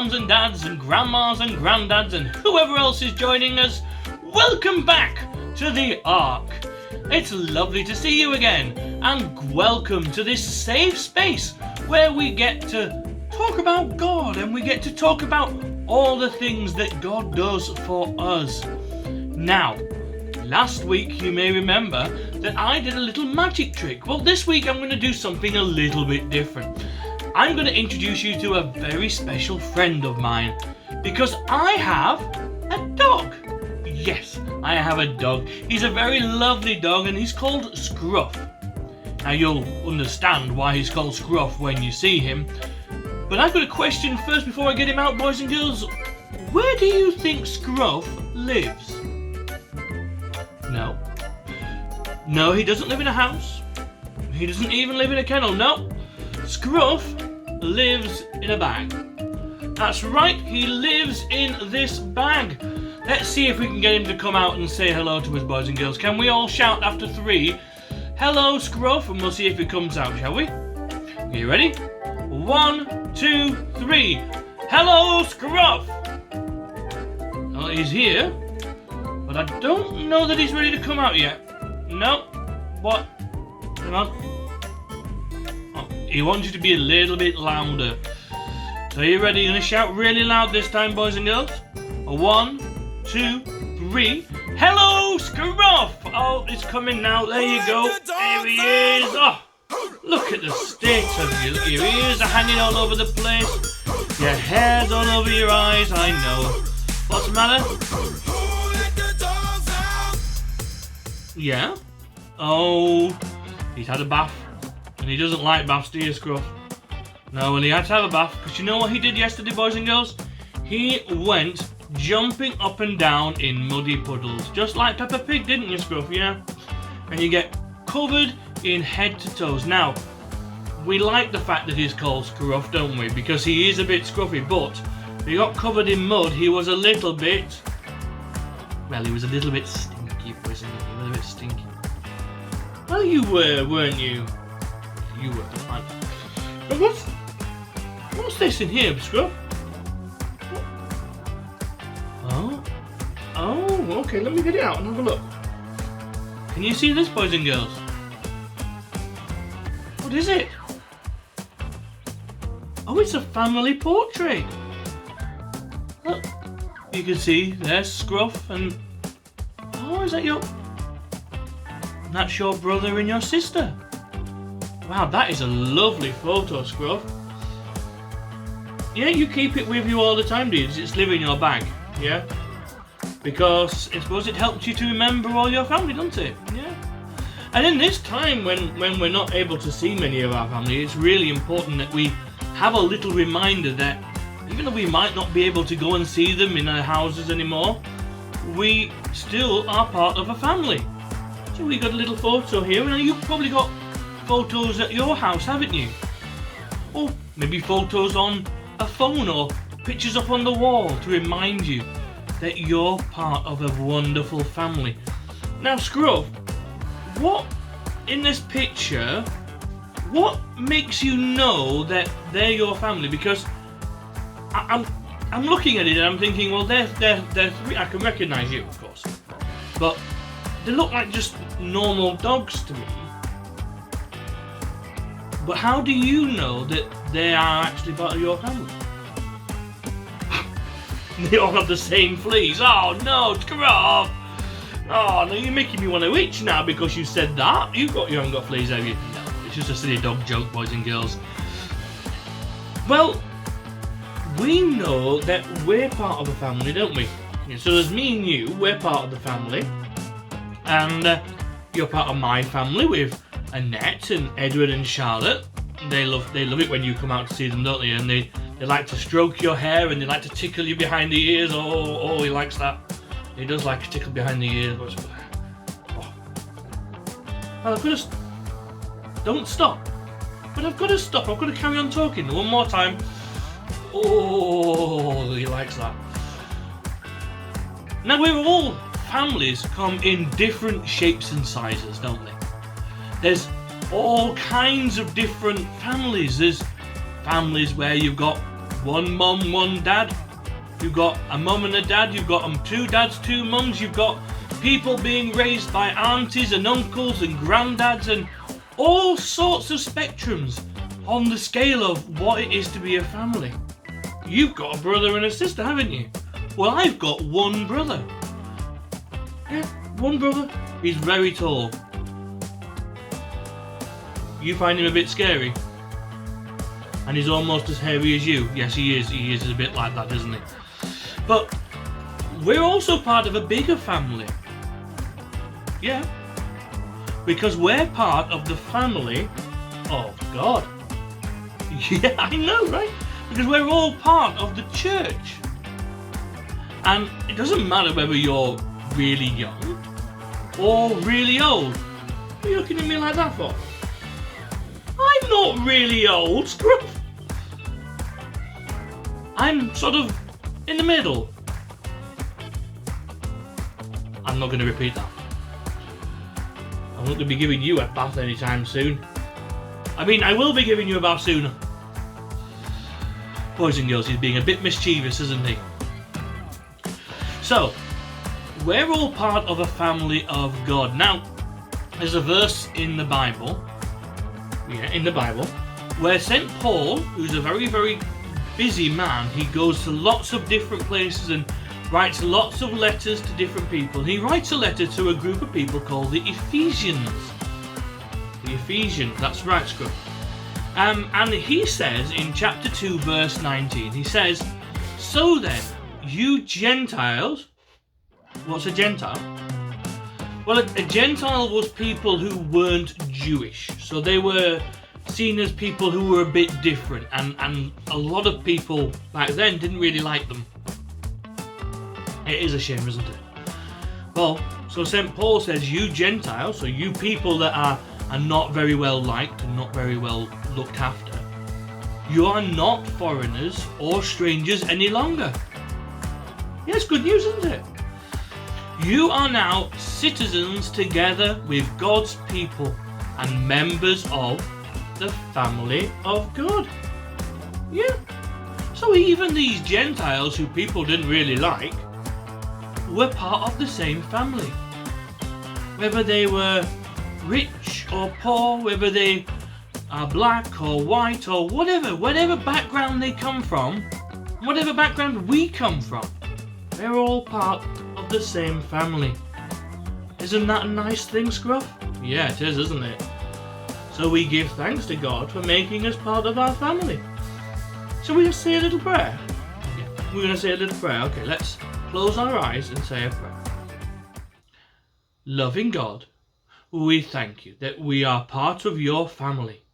moms and dads and grandmas and granddads and whoever else is joining us, welcome back to the Ark. It's lovely to see you again, and welcome to this safe space where we get to talk about God and we get to talk about all the things that God does for us. Now, last week you may remember that I did a little magic trick. Well, this week I'm going to do something a little bit different. I'm going to introduce you to a very special friend of mine because I have a dog. Yes, I have a dog. He's a very lovely dog and he's called Scruff. Now you'll understand why he's called Scruff when you see him. But I've got a question first before I get him out, boys and girls. Where do you think Scruff lives? No, he doesn't live in a house. He doesn't even live in a kennel. No, Scruff lives in a bag. That's right, he lives in this bag. Let's see if we can get him to come out and say hello to us, boys and girls. Can we all shout after 3? Hello, Scruff, and we'll see if he comes out, shall we? Are you ready? 1, 2, 3. Hello, Scruff! Well, he's here, but I don't know that he's ready to come out yet. No. What? Come on. Oh, he wants you to be a little bit louder. So are you ready? You're going to shout really loud this time, boys and girls? 1, 2, 3. Hello, Scruff! Oh, it's coming now. There you go. There he is. Oh, look at the state of you. Your ears are hanging all over the place. Your hair's all over your eyes. I know. What's the matter? Yeah? Oh, he's had a bath. And he doesn't like baths, do you, Scruff? No, and he had to have a bath. Because you know what he did yesterday, boys and girls? He went jumping up and down in muddy puddles. Just like Peppa Pig, didn't you, Scruff? Yeah? And you get covered in head to toes. Now, we like the fact that he's called Scruff, don't we? Because he is a bit scruffy, but he got covered in mud. He was a little bit... Well, he was a little bit stinky, boys and girls. He was a bit stinky. Well, you were, weren't you? You were, fine. But what's this in here, Scruff? Oh, okay, let me get it out and have a look. Can you see this, boys and girls? What is it? Oh, it's a family portrait. Look, you can see there's Scruff and... Oh, is that your... That's your brother and your sister. Wow, that is a lovely photo, Scruff. Yeah, you keep it with you all the time, do you? Does it live in your bag? Yeah? Because I suppose it helps you to remember all your family, doesn't it? Yeah. And in this time when we're not able to see many of our family, it's really important that we have a little reminder that even though we might not be able to go and see them in our houses anymore, we still are part of a family. So we got a little photo here, and you've probably got photos at your house, haven't you? Or maybe photos on a phone or pictures up on the wall to remind you that you're part of a wonderful family. Now, Scruff, what in this picture, what makes you know that they're your family? Because I'm looking at it and I'm thinking, well, they're three. I can recognise you, of course, but they look like just normal dogs to me. But how do you know that they are actually part of your family? They all have the same fleas. Oh no, Scruff! Oh no, you're making me want to itch now because you said that. You haven't got fleas, have you? No, it's just a silly dog joke, boys and girls. Well, we know that we're part of a family, don't we? So there's me and you, we're part of the family. And you're part of my family with Annette and Edward and Charlotte. They love it when you come out to see them, don't they? And they like to stroke your hair and they like to tickle you behind the ears. Oh, he likes that. He does like to tickle behind the ears. Oh. Well, I've got to... Don't stop. But I've got to stop. I've got to carry on talking. One more time. Oh, he likes that. Now, we're all families come in different shapes and sizes, don't they? There's all kinds of different families. There's families where you've got one mum, one dad. You've got a mum and a dad. You've got two dads, two mums. You've got people being raised by aunties and uncles and granddads and all sorts of spectrums on the scale of what it is to be a family. You've got a brother and a sister, haven't you? Well, I've got one brother. Yeah, one brother. He's very tall. You find him a bit scary? And he's almost as hairy as you. Yes, he is. He is a bit like that, isn't he? But we're also part of a bigger family. Yeah. Because we're part of the family of God. Yeah, I know, right? Because we're all part of the church. And it doesn't matter whether you're really young or really old. What are you looking at me like that for? I'm not really old, Scruff. I'm sort of in the middle. I'm not going to repeat that. I'm not going to be giving you a bath anytime soon. I mean, I will be giving you a bath soon. Boys and girls, he's being a bit mischievous, isn't he? So, we're all part of a family of God. Now, there's a verse in the Bible, where St. Paul, who's a very, very busy man, he goes to lots of different places and writes lots of letters to different people. He writes a letter to a group of people called the Ephesians. The Ephesians, that's right, Scruff. And he says in chapter 2, verse 19, he says, "So then, you Gentiles," what's a Gentile? Well, a Gentile was people who weren't Jewish. So they were seen as people who were a bit different. And a lot of people back then didn't really like them. It is a shame, isn't it? Well, so St. Paul says, you Gentiles, so you people that are not very well liked and not very well looked after, you are not foreigners or strangers any longer. Yes, good news, isn't it? You are now citizens together with God's people and members of the family of God. Yeah. So even these Gentiles who people didn't really like were part of the same family. Whether they were rich or poor, whether they are black or white or whatever background they come from, whatever background we come from, they're all part of the same family. Isn't that a nice thing, Scruff? Yeah, it is, isn't it? So we give thanks to God for making us part of our family. So we just say a little prayer. Yeah, we're going to say a little prayer. Okay, let's close our eyes and say a prayer. Loving God, we thank you that we are part of your family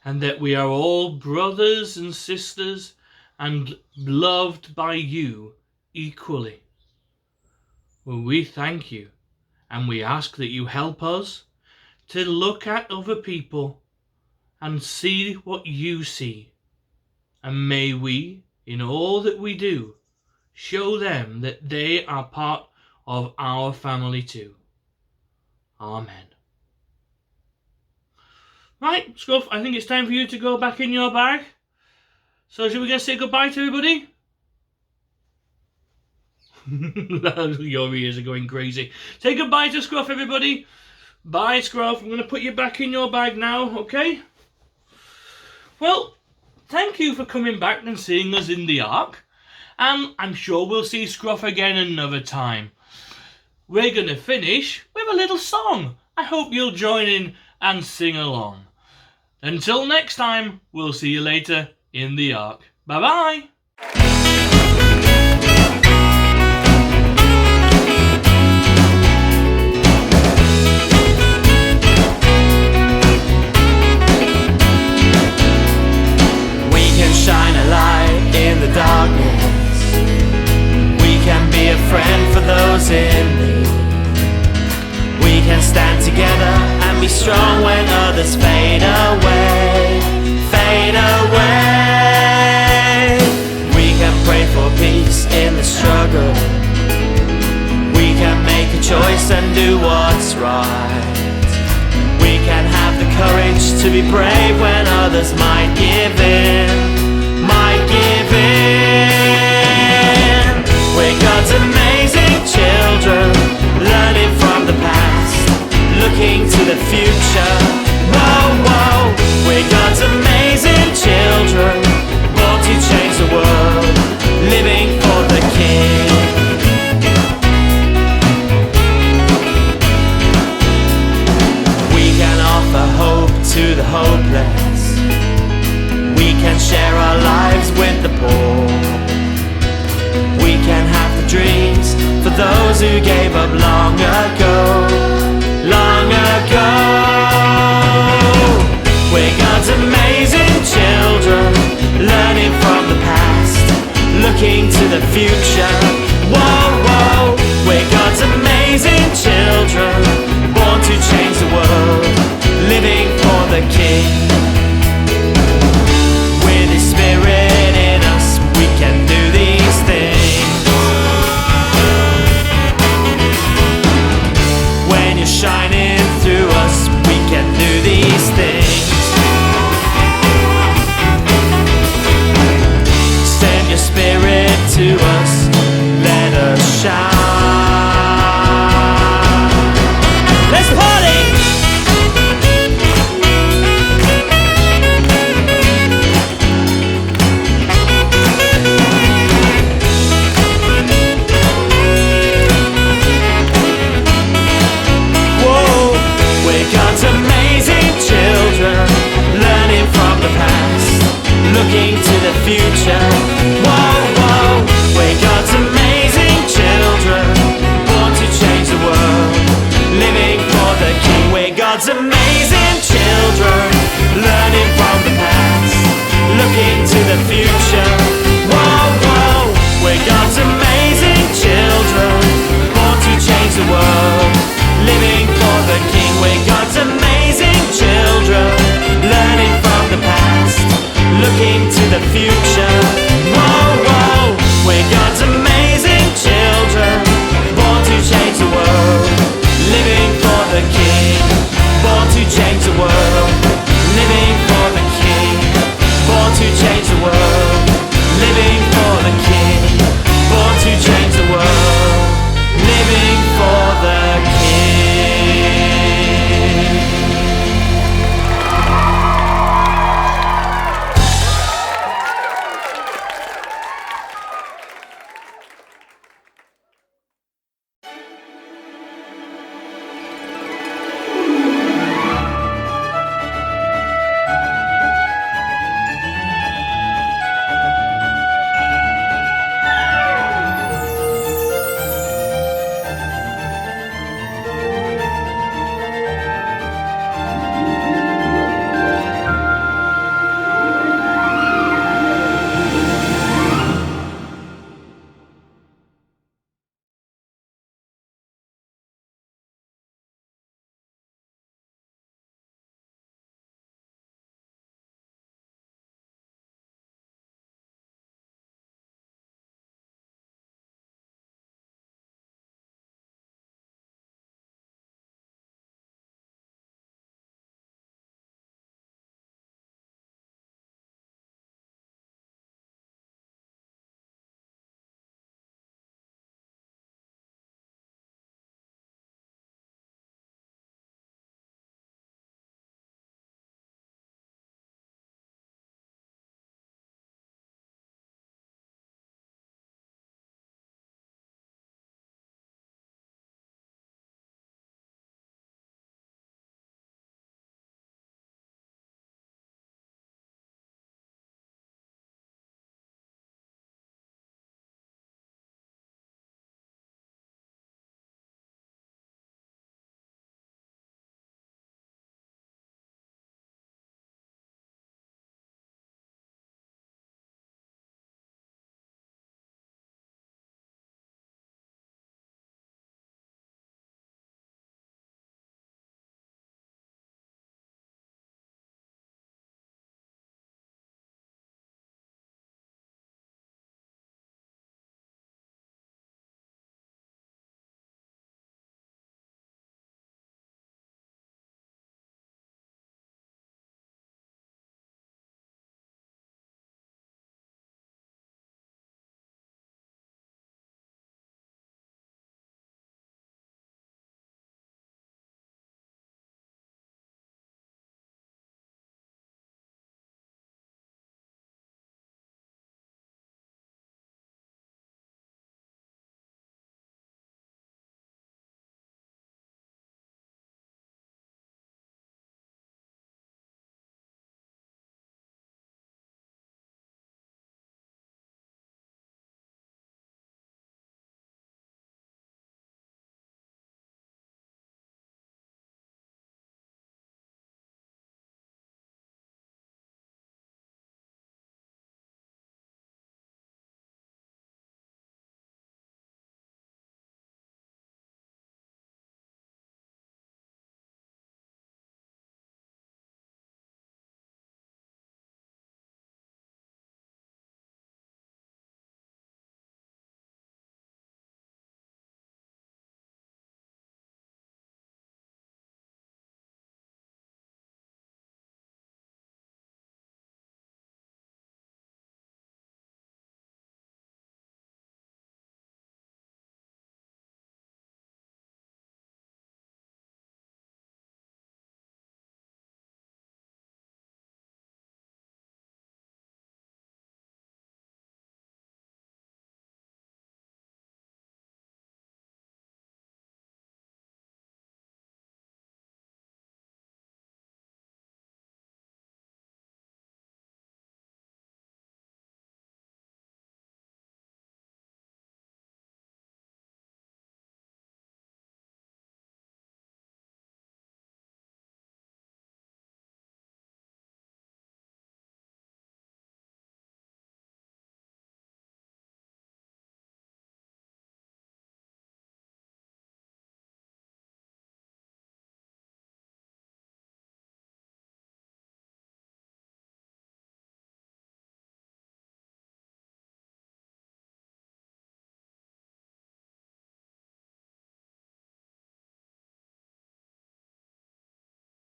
and that we are all brothers and sisters and loved by you equally. Well, we thank you and we ask that you help us to look at other people and see what you see. And may we, in all that we do, show them that they are part of our family too. Amen. Right, Scruff, I think it's time for you to go back in your bag. So should we go say goodbye to everybody? Your ears are going crazy. Say goodbye to Scruff, everybody. Bye, Scruff. I'm going to put you back in your bag now, okay? Well, thank you for coming back and seeing us in the Ark. And I'm sure we'll see Scruff again another time. We're going to finish with a little song. I hope you'll join in and sing along. Until next time, we'll see you later in the Ark. Bye-bye. Shine a light in the darkness. We can be a friend for those in need. We can stand together and be strong when others fade away. Fade away. We can pray for peace in the struggle. We can make a choice and do what's right. We can have the courage to be brave when others might give in. Might forgiving. We're God's amazing children, learning from the past, looking to the future. Whoa, whoa, we're God's amazing children, born to change the world, living for the King. We can offer hope to the hopeless. We can share our lives with the poor. We can have the dreams for those who gave up long ago, long ago. We're God's amazing children, learning from the past, looking to the future. Whoa, whoa, we're God's amazing children, born to change the world, living for the King. With His Spirit in us, we can do these things. When you're shining through us, we can do these things. Send your Spirit to us, let us shine.